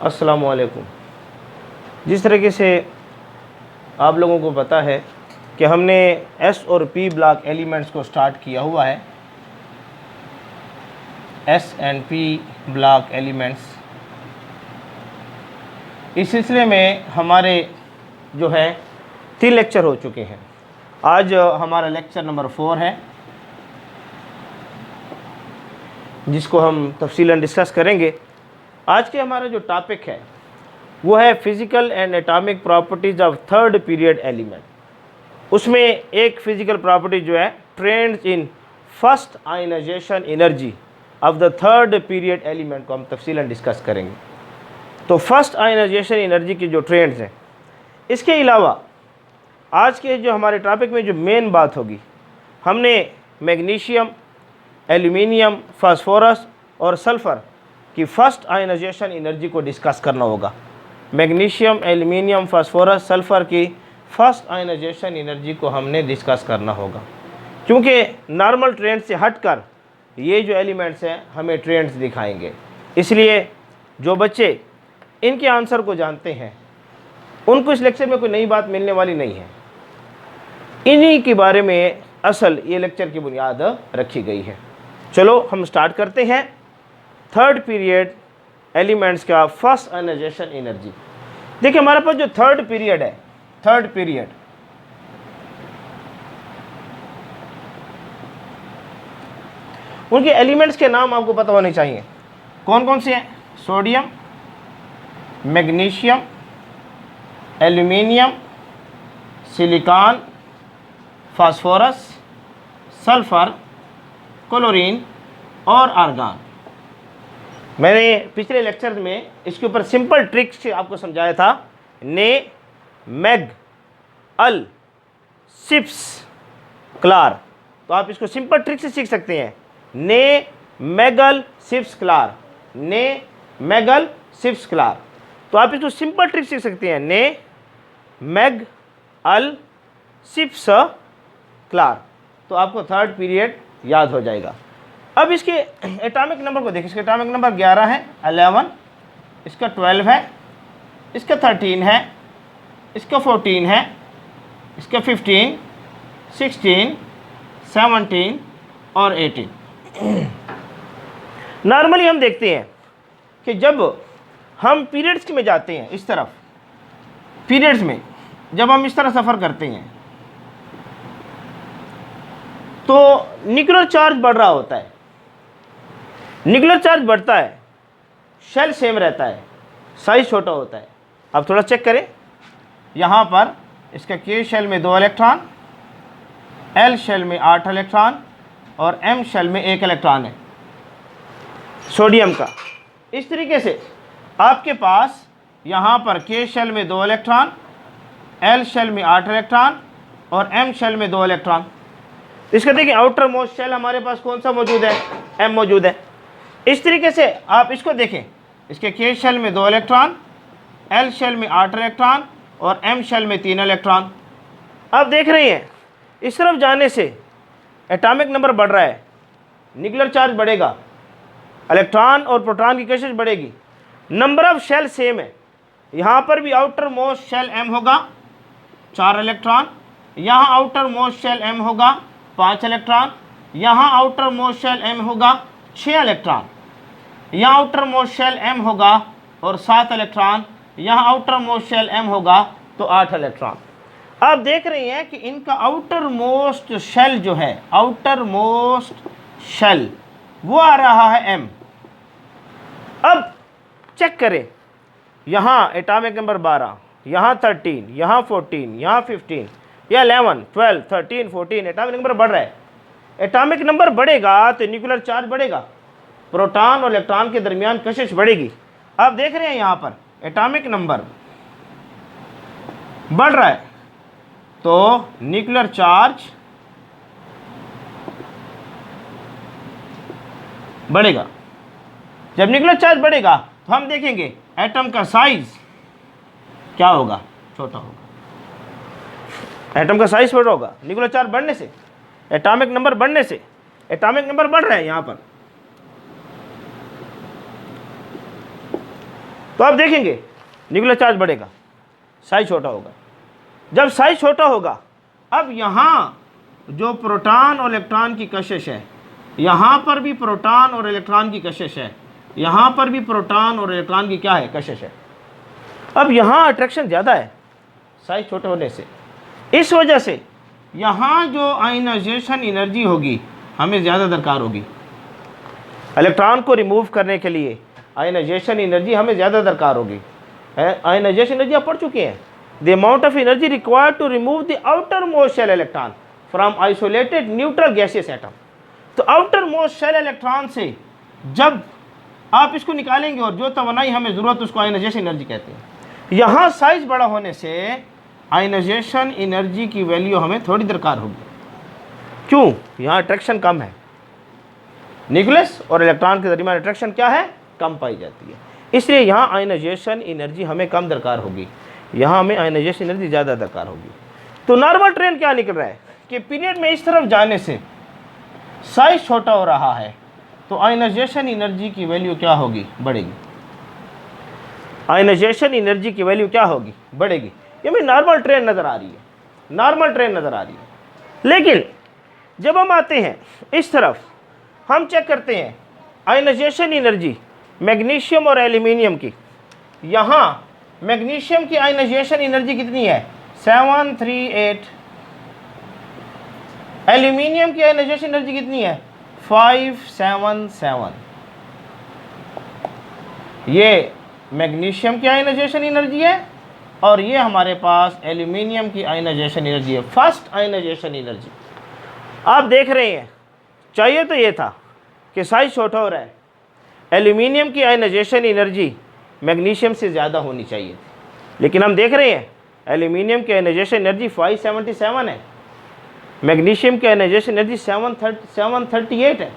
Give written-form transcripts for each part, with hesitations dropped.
अस्सलामुअलैकुम। जिस तरीके से आप लोगों को पता है कि हमने एस और पी ब्लॉक एलिमेंट्स को स्टार्ट किया हुआ है, S and P block elements. इस सिलसिले में हमारे जो है 3 लेक्चर हो चुके हैं। आज हमारा लेक्चर नंबर 4 है, जिसको हम तफसीलन डिस्कस करेंगे। आज के हमारा जो टॉपिक है वो है physical and atomic properties of third period element. उसमें एक फिज़िकल प्रॉपर्टी जो है trends in first ionization energy of the third period element को हम तफसीलन डिस्कस करेंगे। तो फर्स्ट आयनाइजेशन एनर्जी की जो ट्रेंड्स हैं, इसके अलावा आज के जो हमारे टॉपिक में जो मेन बात होगी, हमने मैग्नीशियम, एल्यूमिनियम, फास्फोरस और सल्फ़र की फ़र्स्ट आयनाइजेशन एनर्जी को डिस्कस करना होगा। मैग्नीशियम, एल्यूमिनियम, फास्फोरस, सल्फ़र की फ़र्स्ट आयनाइजेशन एनर्जी को हमने डिस्कस करना होगा, क्योंकि नॉर्मल ट्रेंड से हटकर ये जो एलिमेंट्स हैं हमें ट्रेंड्स दिखाएंगे। इसलिए जो बच्चे इनके आंसर को जानते हैं उनको इस लेक्चर में कोई नई बात मिलने वाली नहीं है। इन्हीं के बारे में असल ये लेक्चर की बुनियाद रखी गई है। चलो हम स्टार्ट करते हैं। थर्ड पीरियड एलिमेंट्स का फर्स्ट आयनाइजेशन एनर्जी। देखिए हमारे पास जो थर्ड पीरियड है, थर्ड पीरियड उनके एलिमेंट्स के नाम आपको पता होने चाहिए। कौन कौन से हैं? Sodium, magnesium, aluminium, silicon, phosphorus, sulphur, chlorine और आर्गन। मैंने पिछले लेक्चर में इसके ऊपर सिंपल ट्रिक्स से आपको समझाया था। ने, मैग, अल, सिप्स, क्लार। तो आप इसको सिंपल ट्रिक से सीख सकते हैं। ने, मैगल, सिप्स, क्लार। ने, मैगल, सिप्स, क्लार। तो आप इसको सिंपल ट्रिक सीख सकते हैं। ने, मैग, अल, सिप्स, क्लार। तो आपको थर्ड पीरियड याद हो जाएगा। अब इसके एटॉमिक नंबर को देखिए। इसका एटॉमिक नंबर 11 है, 11, इसका 12 है, इसका 13 है, इसका 14 है, इसका 15, 16, 17 और 18। नॉर्मली हम देखते हैं कि जब हम पीरियड्स में जाते हैं, इस तरफ पीरियड्स में जब हम इस तरह सफ़र करते हैं तो न्यूक्लियर चार्ज बढ़ रहा होता है। न्यूक्लियर चार्ज बढ़ता है, शेल सेम रहता है, साइज छोटा होता है। अब थोड़ा चेक करें, यहाँ पर इसका के शेल में 2 इलेक्ट्रॉन, एल शेल में 8 इलेक्ट्रॉन और एम शेल में 1 इलेक्ट्रॉन है सोडियम का। इस तरीके से आपके पास यहाँ पर के शेल में 2 इलेक्ट्रॉन, एल शेल में 8 इलेक्ट्रॉन और एम शेल में 2 इलेक्ट्रॉन। इसका देखिए आउटर मोस्ट शेल हमारे पास कौन सा मौजूद है? एम मौजूद है। इस तरीके से आप इसको देखें, इसके के शेल में 2 इलेक्ट्रॉन, एल शेल में 8 इलेक्ट्रॉन और एम शेल में 3 इलेक्ट्रॉन। आप देख रहे हैं इस तरफ जाने से एटॉमिक नंबर बढ़ रहा है, न्यूक्लियर चार्ज बढ़ेगा, इलेक्ट्रॉन और प्रोटॉन की कशिश बढ़ेगी, नंबर ऑफ शेल सेम है। यहाँ पर भी आउटर मोस्ट शेल एम होगा 4 इलेक्ट्रॉन, यहाँ आउटर मोस्ट शेल एम होगा 5 इलेक्ट्रॉन, यहाँ आउटर मोस्ट शेल एम होगा 6 इलेक्ट्रॉन, यहाँ आउटर मोस्ट शेल एम होगा और 7 इलेक्ट्रॉन, यहाँ आउटर मोस्ट शेल एम होगा तो 8 इलेक्ट्रॉन। आप देख रहे हैं कि इनका आउटर मोस्ट शेल जो है, आउटर मोस्ट शेल वो आ रहा है एम। अब चेक करें, यहाँ एटॉमिक नंबर 12, यहाँ 13, यहाँ 14, यहाँ 15, या 11, 12, 13, 14, एटॉमिक नंबर बढ़ रहा है। एटॉमिक नंबर बढ़ेगा तो न्यूक्लियर चार्ज बढ़ेगा, प्रोटॉन और इलेक्ट्रॉन के दरमियान कशिश बढ़ेगी। आप देख रहे हैं यहाँ पर एटॉमिक नंबर बढ़ रहा है तो न्यूक्लियर चार्ज बढ़ेगा। जब न्यूक्लियर चार्ज बढ़ेगा तो हम देखेंगे एटम का साइज क्या होगा? छोटा होगा। एटम का साइज छोटा होगा न्यूक्लियर चार्ज बढ़ने से, एटॉमिक नंबर बढ़ने से। एटॉमिक नंबर बढ़ रहा है यहाँ पर। तो आप देखेंगे न्यूक्लियर चार्ज बढ़ेगा, साइज छोटा होगा। जब साइज छोटा होगा, अब यहाँ जो प्रोटॉन और इलेक्ट्रॉन की कशिश है, यहाँ पर भी प्रोटॉन और इलेक्ट्रॉन की कशिश है, यहाँ पर भी प्रोटॉन और इलेक्ट्रॉन की क्या है, कशिश है। अब यहाँ अट्रैक्शन ज़्यादा है साइज छोटे होने से, इस वजह से यहाँ जो आयनाइजेशन एनर्जी होगी हमें ज़्यादा दरकार होगी। इलेक्ट्रॉन को रिमूव करने के लिए आयनाइजेशन एनर्जी हमें ज़्यादा दरकार होगी। आयनाइजेशन एनर्जी आप पढ़ चुके हैं, the amount of energy required to remove the outer most shell electron from isolated neutral gaseous atom. तो आउटर मोस्ट शेल इलेक्ट्रॉन से जब आप इसको निकालेंगे और जो तवानाई हमें ज़रूरत उसको आयनाइजेशन एनर्जी कहते हैं। यहाँ साइज बड़ा होने से आयनाइजेशन एनर्जी की वैल्यू हमें थोड़ी दरकार होगी। क्यों? यहाँ अट्रैक्शन कम है, न्यूक्लियस और इलेक्ट्रॉन के दरमियान अट्रैक्शन क्या है, कम पाई जाती है, इसलिए यहाँ आयनाइजेशन एनर्जी हमें कम दरकार होगी, यहाँ हमें आयनाइजेशन एनर्जी ज़्यादा दरकार होगी। तो नॉर्मल ट्रेंड क्या निकल रहा है कि पीरियड में इस तरफ जाने से साइज छोटा हो रहा है, तो आयनाइजेशन एनर्जी की वैल्यू क्या होगी, बढ़ेगी। आयनाइजेशन एनर्जी की वैल्यू क्या होगी, बढ़ेगी। ये हमें नॉर्मल ट्रेंड नज़र आ रही है, नॉर्मल ट्रेंड नज़र आ रही है। लेकिन जब हम आते हैं इस तरफ, हम चेक करते हैं आयनाइजेशन एनर्जी मैग्नीशियम और एल्यूमिनियम की। यहाँ मैग्नीशियम की आयनाइजेशन एनर्जी कितनी है, 738। एल्यूमिनियम की आयनाइजेशन एनर्जी कितनी है, 577। ये मैग्नीशियम की आयनाइजेशन एनर्जी है और ये हमारे पास एल्यूमिनियम की आयनाइजेशन एनर्जी है, फर्स्ट आयनाइजेशन एनर्जी। आप देख रहे हैं, चाहिए तो ये था कि साइज छोटा हो रहा है, एल्यूमिनियम की आयनाइजेशन एनर्जी मैग्नीशियम से ज़्यादा होनी चाहिए, लेकिन हम देख रहे हैं एल्यूमिनियम की आयनाइजेशन एनर्जी 577 है, मैग्नीशियम की आयनाइजेशन एनर्जी 738 है।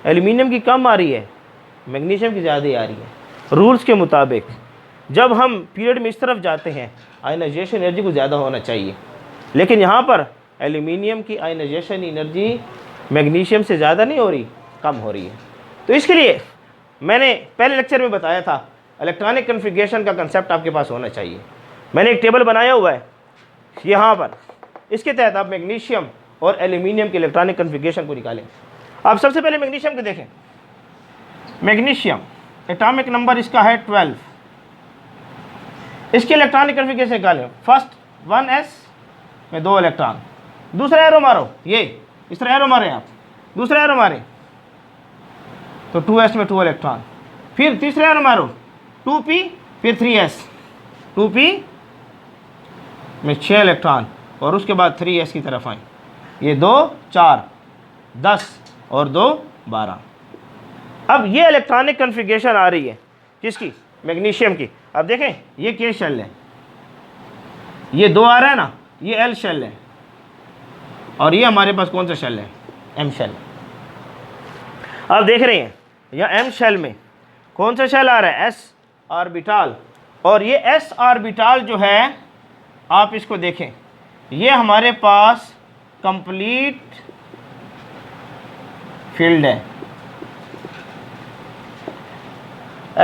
एल्यूमिनियम की कम आ रही है, मैग्नीशियम की ज़्यादा आ रही है। रूल्स के मुताबिक जब हम पीरियड में इस तरफ जाते हैं आयनाइजेशन एनर्जी को ज़्यादा होना चाहिए, लेकिन यहाँ पर एल्यूमिनियम की आयनाइजेशन एनर्जी मैग्नीशियम से ज़्यादा नहीं हो रही, कम हो रही है। तो इसके लिए मैंने पहले लेक्चर में बताया था इलेक्ट्रॉनिक कन्फिग्रेशन का कंसेप्ट आपके पास होना चाहिए। मैंने एक टेबल बनाया हुआ है यहाँ पर, इसके तहत आप मैग्नीशियम और एल्यूमिनियम के इलेक्ट्रॉनिक कन्फिग्रेशन को निकालें। आप सबसे पहले मैग्नीशियम को देखें। मैग्नीशियम एटॉमिक नंबर इसका है 12, इसके इलेक्ट्रॉनिक कन्फिग्रेशन निकालें। फर्स्ट 1s में 2 इलेक्ट्रॉन, दूसरा एरो मारो, ये इस तरह एरो मारें आप, दूसरा एरो मारें तो 2s में 2 इलेक्ट्रॉन, फिर तीसरा एरो मारो 2p, फिर 3s, 2p में 6 इलेक्ट्रॉन और उसके बाद 3s की तरफ आए, ये 2 4 10 और 2 12। अब ये इलेक्ट्रॉनिक कन्फिग्रेशन आ रही है किसकी, मैग्नीशियम की। अब देखें ये K शेल है, ये 2 आ रहा है ना, ये L शेल है और ये हमारे पास कौन सा शेल है, M शेल। अब देख रहे हैं यहाँ M शेल में कौन सा शेल आ रहा है, S ऑर्बिटल, और ये S ऑर्बिटल जो है आप इसको देखें, ये हमारे पास कंप्लीट फील्ड है।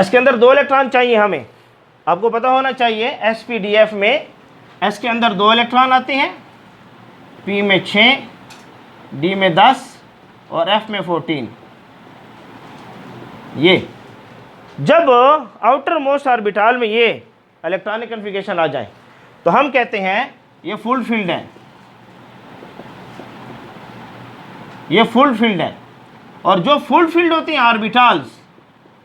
इसके अंदर 2 इलेक्ट्रॉन चाहिए हमें, आपको पता होना चाहिए SPDF में S के अंदर 2 इलेक्ट्रॉन आते हैं, P में 6, D में 10 और F में 14। ये जब आउटर मोस्ट ऑर्बिटल में ये इलेक्ट्रॉनिक कन्फिग्रेशन आ जाए तो हम कहते हैं ये फुल फील्ड है, ये फुल फील्ड है। और जो फुल फील्ड होती हैं ऑर्बिटल्स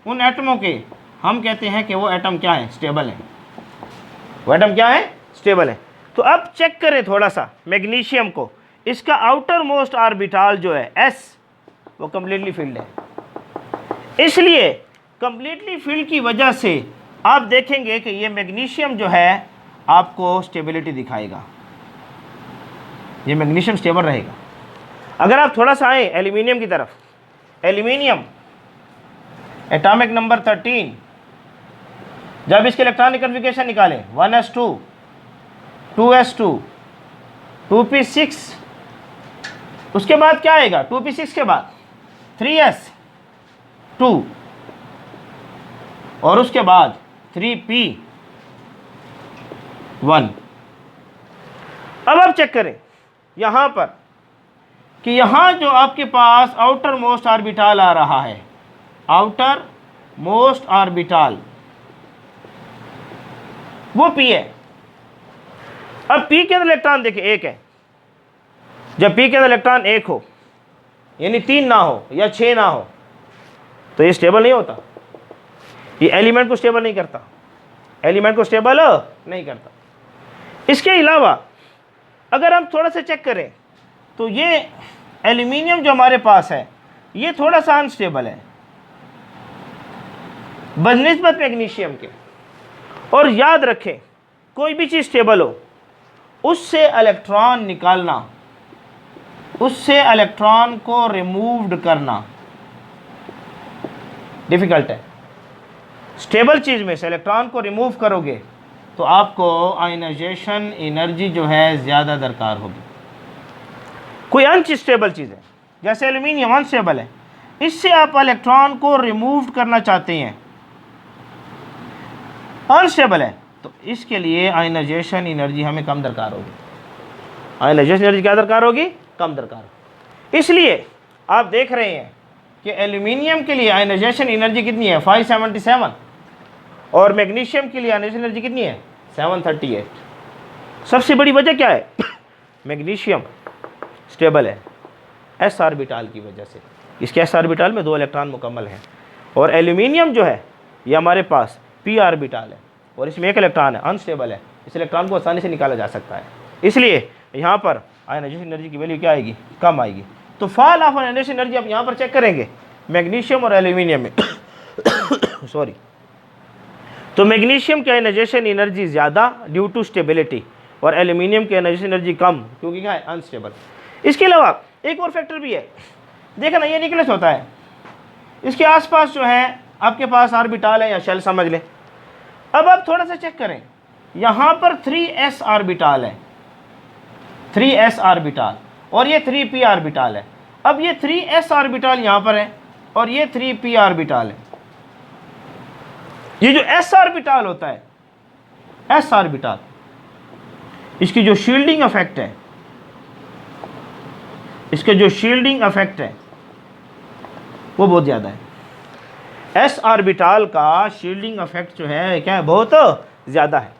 उन एटमों के, हम कहते हैं कि वो एटम क्या है, स्टेबल है, वो एटम क्या है, स्टेबल है। तो अब चेक करें थोड़ा सा मैग्नीशियम को, इसका आउटर मोस्ट ऑर्बिटल जो है S वो कम्प्लीटली फील्ड है, इसलिए कम्प्लीटली फील्ड की वजह से आप देखेंगे कि ये मैग्नीशियम जो है आपको स्टेबिलिटी दिखाएगा, ये मैग्नीशियम स्टेबल रहेगा। अगर आप थोड़ा सा आए एल्यूमिनियम की तरफ, एल्यूमिनियम एटॉमिक नंबर 13, जब इसके इलेक्ट्रॉनिक कन्फिग्रेशन निकालें 1s2 2s2 2p6, उसके बाद क्या आएगा, 2p6 के बाद 3s2 और उसके बाद 3p1। अब आप चेक करें यहां पर कि यहां जो आपके पास आउटर मोस्ट ऑर्बिटल आ रहा है, आउटर मोस्ट ऑर्बिटल वो p है। अब p के अंदर इलेक्ट्रॉन देखिए एक है। जब p के अंदर इलेक्ट्रॉन एक हो, यानी 3 ना हो या 6 ना हो, तो ये स्टेबल नहीं होता। ये एलिमेंट को स्टेबल नहीं करता, एलिमेंट को स्टेबल नहीं करता। इसके अलावा अगर हम थोड़ा सा चेक करें तो ये एल्यूमिनियम जो हमारे पास है ये थोड़ा सा अनस्टेबल है बनिस्बत मैग्नीशियम के। और याद रखें कोई भी चीज़ स्टेबल हो उससे इलेक्ट्रॉन निकालना, उससे इलेक्ट्रॉन को रिमूव्ड करना डिफ़िकल्ट है। स्टेबल चीज़ में से इलेक्ट्रॉन को रिमूव करोगे तो आपको आयनाइजेशन एनर्जी जो है ज़्यादा दरकार होगी। कोई अनस्टेबल चीज़ है जैसे एल्यूमिनियम अनस्टेबल है, इससे आप इलेक्ट्रॉन को रिमूव करना चाहते हैं, अनस्टेबल है, तो इसके लिए आयनाइजेशन एनर्जी हमें कम दरकार होगी। आयनाइजेशन एनर्जी क्या दरकार होगी? कम दरकार होगी। इसलिए आप देख रहे हैं कि एल्यूमिनियम के लिए आयनाइजेशन एनर्जी कितनी है? 577। और मैग्नीशियम के लिए आयनाइजेशन एनर्जी कितनी है? 738। सबसे बड़ी वजह क्या है? मैग्नीशियम स्टेबल है s ऑर्बिटल की वजह से। इसके s ऑर्बिटल में 2 इलेक्ट्रॉन मुकम्मल हैं। और एल्यूमिनियम जो है ये हमारे पास p ऑर्बिटल है और इसमें 1 इलेक्ट्रॉन है, अनस्टेबल है। इस इलेक्ट्रॉन को आसानी से निकाला जा सकता है, इसलिए यहाँ पर आयनाइजेशन एनर्जी की वैल्यू क्या आएगी? कम आएगी। तो फॉल ऑफ आयनाइजेशन एनर्जी आप यहाँ पर चेक करेंगे मैग्नीशियम और एल्यूमिनियम में सॉरी, तो मैग्नीशियम की आयनाइजेशन एनर्जी ज़्यादा ड्यू टू स्टेबिलिटी और एल्यूमिनियम की आयनाइजेशन एनर्जी कम क्योंकि क्या है? अनस्टेबल। इसके अलावा एक और फैक्टर भी है, देखा ना, ये न्यूक्लियस होता है, इसके आसपास जो है आपके पास ऑर्बिटल है या शेल समझ लें। अब आप थोड़ा सा चेक करें, यहाँ पर 3s ऑर्बिटल है, 3s ऑर्बिटल, और ये 3p ऑर्बिटल है। अब ये 3s ऑर्बिटल यहाँ पर है और ये 3p ऑर्बिटल है। ये जो s ऑर्बिटल होता है, s ऑर्बिटल, इसकी जो शील्डिंग इफेक्ट है, इसका जो शील्डिंग इफेक्ट है वो बहुत ज़्यादा है। s ऑर्बिटल का शील्डिंग इफेक्ट जो है क्या है? बहुत ज़्यादा है।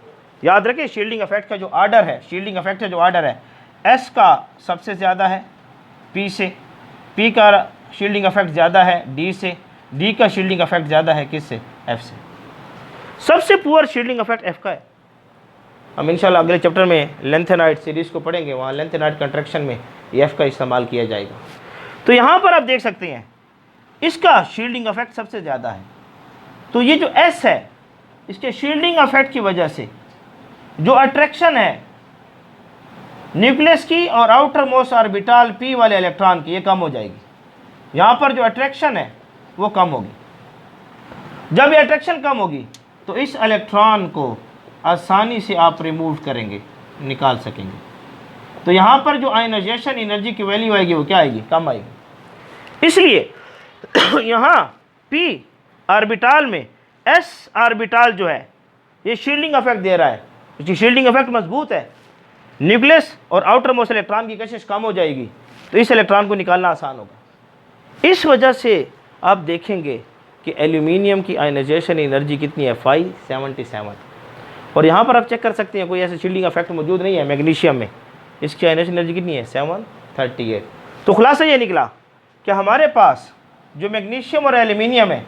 याद रखिए शील्डिंग इफेक्ट का जो ऑर्डर है, शील्डिंग इफेक्ट का जो ऑर्डर है, s का सबसे ज़्यादा है p से, p का शील्डिंग इफेक्ट ज़्यादा है d से, d का शील्डिंग इफेक्ट ज़्यादा है किससे? f से। सबसे पुअर शील्डिंग इफेक्ट f का है। हम इंशाल्लाह अगले चैप्टर में लेंथेनाइट सीरीज़ को पढ़ेंगे, वहाँ लेंथेनाइट कंट्रैक्शन में ये f का इस्तेमाल किया जाएगा। तो यहाँ पर आप देख सकते हैं इसका शील्डिंग इफेक्ट सबसे ज़्यादा है। तो ये जो s है इसके शील्डिंग इफेक्ट की वजह से जो अट्रैक्शन है न्यूक्लियस की और आउटर मोस्ट ऑर्बिटल p वाले इलेक्ट्रॉन की, ये कम हो जाएगी। यहाँ पर जो अट्रैक्शन है वो कम होगी। जब ये अट्रैक्शन कम होगी तो इस इलेक्ट्रॉन को आसानी से आप रिमूव करेंगे, निकाल सकेंगे। तो यहाँ पर जो आयनाइजेशन एनर्जी की वैल्यू आएगी वो क्या आएगी? कम आएगी। इसलिए यहाँ p ऑर्बिटल में s ऑर्बिटल जो है ये शील्डिंग इफेक्ट दे रहा है, इसकी शील्डिंग इफेक्ट मजबूत है, न्यूक्लियस और आउटर मोस्ट इलेक्ट्रॉन की कशिश कम हो जाएगी, तो इस इलेक्ट्रॉन को निकालना आसान होगा। इस वजह से आप देखेंगे कि एल्यूमिनियम की आयनाइजेशन एनर्जी कितनी है? 577। और यहाँ पर आप चेक कर सकते हैं कोई ऐसे शील्डिंग इफेक्ट मौजूद नहीं है मैग्नीशियम में, इसकी आयनाइजेशन एनर्जी कितनी है? 738। तो खुलासा ये निकला कि हमारे पास जो मैग्नीशियम और एल्यूमिनियम है,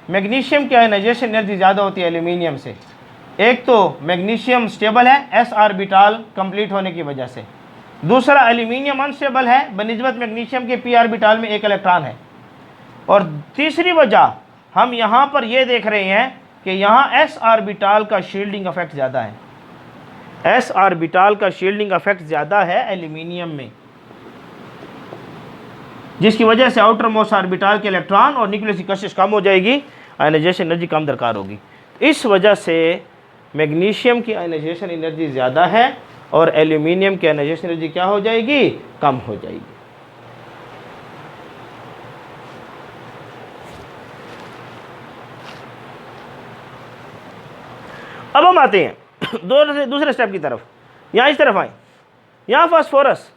मैग्नीशियम की आयनाइजेशन एनर्जी ज़्यादा होती है एल्यूमिनियम से। एक तो मैग्नीशियम स्टेबल है s ऑर्बिटल कंप्लीट होने की वजह से, दूसरा एल्यूमिनियम अनस्टेबल है बनिस्बत मैग्नीशियम के p ऑर्बिटल में 1 इलेक्ट्रॉन है, और तीसरी वजह हम यहाँ पर ये देख रहे हैं कि यहाँ s ऑर्बिटल का शील्डिंग इफेक्ट ज़्यादा है, s ऑर्बिटल का शील्डिंग इफेक्ट ज़्यादा है एल्यूमिनियम में, जिसकी वजह से आउटर मोस्ट ऑर्बिटल के इलेक्ट्रॉन और न्यूक्लियस की कशिश कम हो जाएगी, आयनाइजेशन एनर्जी कम दरकार होगी। इस वजह से मैग्नीशियम की आयनाइजेशन एनर्जी ज़्यादा है और एल्यूमिनियम की आयनाइजेशन एनर्जी क्या हो जाएगी? कम हो जाएगी। अब हम आते हैं दूसरे स्टेप की तरफ। यहाँ इस तरफ आए, यहाँ फास्फोरस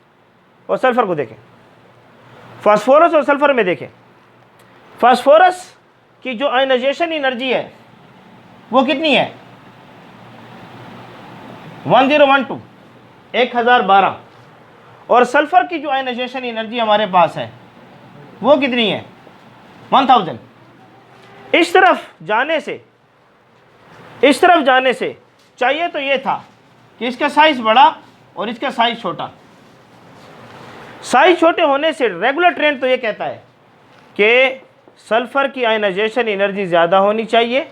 और सल्फर को देखें। फास्फोरस और सल्फर में देखें, फास्फोरस की जो आयनाइजेशन एनर्जी है वो कितनी है? 1012, 1012। और सल्फर की जो आयनाइजेशन एनर्जी हमारे पास है वो कितनी है? 1000। इस तरफ जाने से चाहिए तो ये था कि इसका साइज बड़ा और इसका साइज छोटा। साइज छोटे होने से रेगुलर ट्रेंड तो ये कहता है कि सल्फर की आयनाइजेशन एनर्जी ज़्यादा होनी चाहिए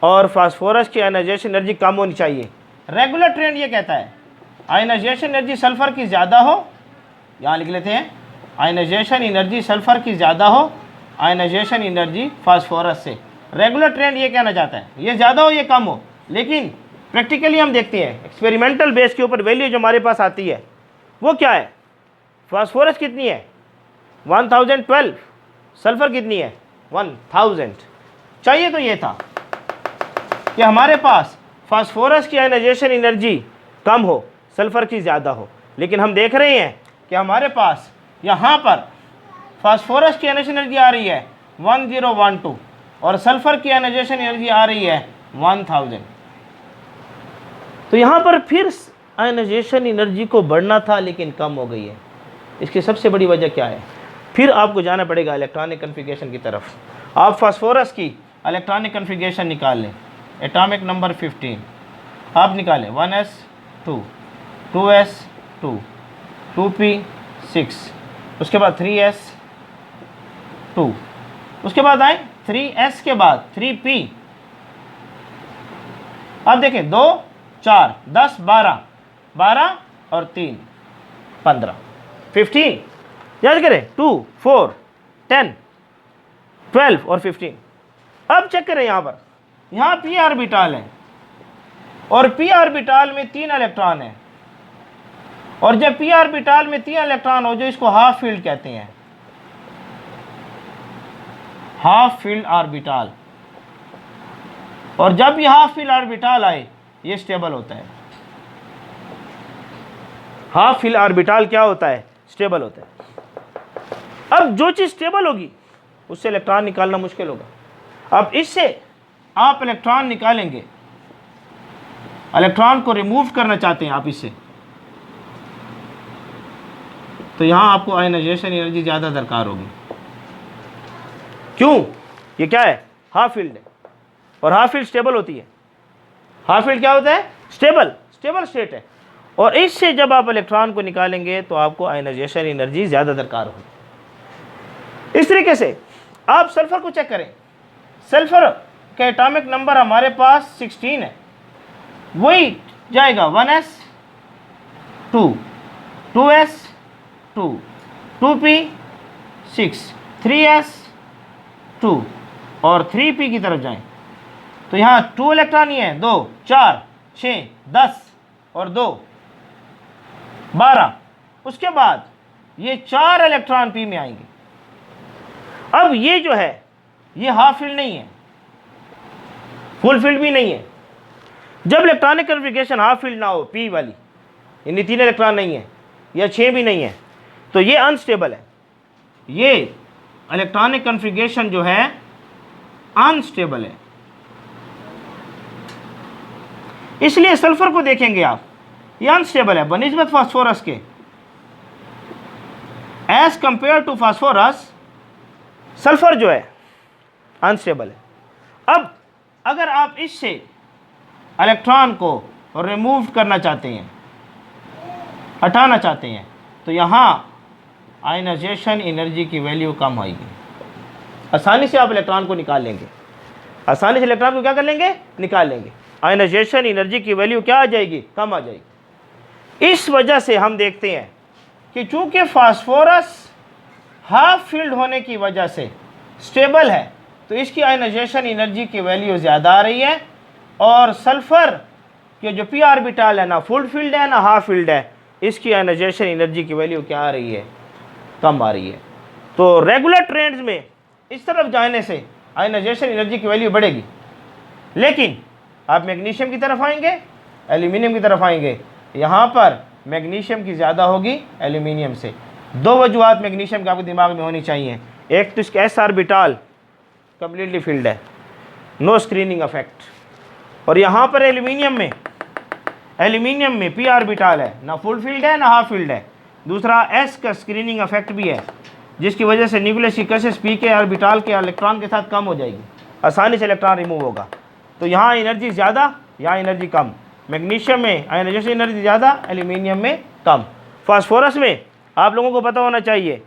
और फास्फोरस की आयनाइजेशन एनर्जी कम होनी चाहिए। रेगुलर ट्रेंड ये कहता है आयनाइजेशन एनर्जी सल्फर की ज़्यादा हो, यहाँ लिख लेते हैं, आयनाइजेशन एनर्जी सल्फर की ज़्यादा हो, आयनाइजेशन एनर्जी फास्फोरस से। रेगुलर ट्रेंड ये कहना चाहता है ये ज़्यादा हो ये कम हो, लेकिन प्रैक्टिकली हम देखते हैं एक्सपेरिमेंटल बेस के ऊपर वैल्यू जो हमारे पास आती है वो क्या है? फास्फोरस कितनी है? 1012। सल्फर कितनी है? 1000। चाहिए तो ये था कि हमारे पास फास्फोरस की आयनाइजेशन एनर्जी कम हो, सल्फर की ज़्यादा हो, लेकिन हम देख रहे हैं कि हमारे पास यहाँ पर फास्फोरस की आयनाइजेशन एनर्जी आ रही है 1012 और सल्फर की आयनाइजेशन एनर्जी आ रही है 1000। तो यहाँ पर फिर आयनाइजेशन एनर्जी को बढ़ना था लेकिन कम हो गई है। इसकी सबसे बड़ी वजह क्या है? फिर आपको जाना पड़ेगा इलेक्ट्रॉनिक कन्फिगरेशन की तरफ। आप फास्फोरस की इलेक्ट्रॉनिक कन्फिगरेशन निकाल लें। एटॉमिक नंबर 15 आप निकालें, 1s2, 2s2, 2p6, उसके बाद 3s2, उसके बाद आए 3s के बाद 3p। अब देखें 2 4 10 12, 12 और 3 15, 15। याद करें 2 4 10 12 और 15। अब चेक करें यहाँ पर, यहाँ p ऑर्बिटल है और p ऑर्बिटल में 3 इलेक्ट्रॉन है, और जब p ऑर्बिटल में 3 इलेक्ट्रॉन हो जो इसको हाफ फील्ड कहते हैं, हाफ फील्ड ऑर्बिटल। और जब ये हाफ फील्ड ऑर्बिटल आए ये स्टेबल होता है। हाफ फील्ड ऑर्बिटल क्या होता है? स्टेबल होता है। अब जो चीज स्टेबल होगी उससे इलेक्ट्रॉन निकालना मुश्किल होगा। अब इससे आप इलेक्ट्रॉन निकालेंगे, इलेक्ट्रॉन को रिमूव करना चाहते हैं आप इससे, तो यहां आपको आयनाइजेशन एनर्जी ज्यादा दरकार होगी। क्यों? ये क्या है? हाफ फील्ड है और हाफ फील्ड स्टेबल होती है। हाफ फील्ड क्या होता है? स्टेबल स्टेट है। और इससे जब आप इलेक्ट्रॉन को निकालेंगे तो आपको आयनाइजेशन एनर्जी ज़्यादा दरकार होगी। इस तरीके से आप सल्फर को चेक करें। सल्फर का एटॉमिक नंबर हमारे पास 16 है, वही जाएगा 1s2, 2s2, 2p6, 3s2 और 3p की तरफ जाएं तो यहाँ 2 इलेक्ट्रॉन ही है, 2 4 6 10 और 2 12। उसके बाद ये 4 इलेक्ट्रॉन p में आएंगे। अब ये जो है ये हाफ फील्ड नहीं है, फुल फील्ड भी नहीं है। जब इलेक्ट्रॉनिक कन्फिगरेशन हाफ फील्ड ना हो, p वाली, यानी 3 इलेक्ट्रॉन नहीं है या 6 भी नहीं है, तो ये अनस्टेबल है। ये इलेक्ट्रॉनिक कन्फिगरेशन जो है अनस्टेबल है। इसलिए सल्फर को देखेंगे आप, ये अनस्टेबल है बनिस्बत फास्फोरस के। As compared to phosphorus sulphur जो है अनस्टेबल है। अब अगर आप इससे इलेक्ट्रॉन को रिमूव करना चाहते हैं, हटाना चाहते हैं, तो यहाँ आयनाइजेशन एनर्जी की वैल्यू कम आएगी। आसानी से आप इलेक्ट्रॉन को निकाल लेंगे, आसानी से इलेक्ट्रॉन को क्या कर लेंगे? निकाल लेंगे। आयनाइजेशन एनर्जी की वैल्यू क्या आ जाएगी? कम आ जाएगी। इस वजह से हम देखते हैं कि चूंकि फास्फोरस हाफ फील्ड होने की वजह से स्टेबल है तो इसकी आयनाइजेशन एनर्जी की वैल्यू ज़्यादा आ रही है, और सल्फर के जो p ऑर्बिटल है ना फुल फील्ड है ना हाफ फील्ड है, इसकी आयनाइजेशन एनर्जी की वैल्यू क्या आ रही है? कम आ रही है। तो रेगुलर ट्रेंड्स में इस तरफ जाने से आयनाइजेशन एनर्जी की वैल्यू बढ़ेगी, लेकिन आप मैग्नीशियम की तरफ आएंगे, एल्यूमिनियम की तरफ आएंगे। यहाँ पर मैग्नीशियम की ज़्यादा होगी एल्यूमिनियम से। दो वजूहत मैग्नीशियम के आपके दिमाग में होनी चाहिए। एक तो इसका एस ऑर्बिटाल कम्प्लीटली फील्ड है, नो स्क्रीनिंग इफेक्ट, और यहाँ पर एल्यूमिनियम में पी ऑर्बिटाल है, ना फुल फील्ड है ना हाफ फील्ड है। दूसरा एस का स्क्रीनिंग इफेक्ट भी है, जिसकी वजह से न्यूक्लियस की कशिश पी के ऑर्बिटाल के इलेक्ट्रॉन के साथ कम हो जाएगी, आसानी से इलेक्ट्रॉन रिमूव होगा। तो यहाँ एनर्जी ज़्यादा, यहाँ एनर्जी कम। मैग्नीशियम में आयनाइजेशन एनर्जी ज़्यादा, एल्यूमिनियम में कम। फास्फोरस में आप लोगों को पता होना चाहिए